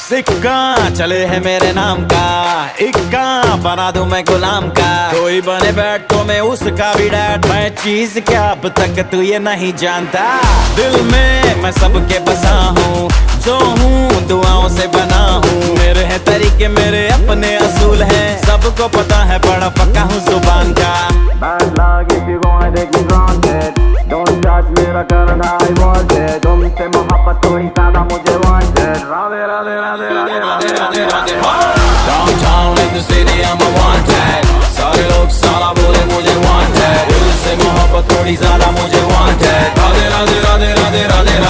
सिक्का चले है मेरे नाम का, इक्का बना दूं मैं गुलाम का। कोई बने बैठ तो मैं उसका भी डैड। मैं चीज क्या अब तक तू ये नहीं जानता। दिल में मैं सबके बसा हूँ, जो हूँ दुआओं से बना हूँ। मेरे हैं तरीके, मेरे अपने असूल हैं, सबको पता है बड़ा पक्का हूँ जुबान का। Bad luck if you gonna take me granted. Don't judge me like I was it. तुमसे मोहब्बत थोड़ी ज्यादा मुझे wanted. Radhe Radhe Radhe Radhe Radhe Radhe Radhe. Downtown in the city I'm a wanted, सारे लोग साला बोले मुझे wanted। दिल से मोहब्बत थोड़ी ज्यादा मुझे wanted। राधे राधे राधे राधे राधे राधे।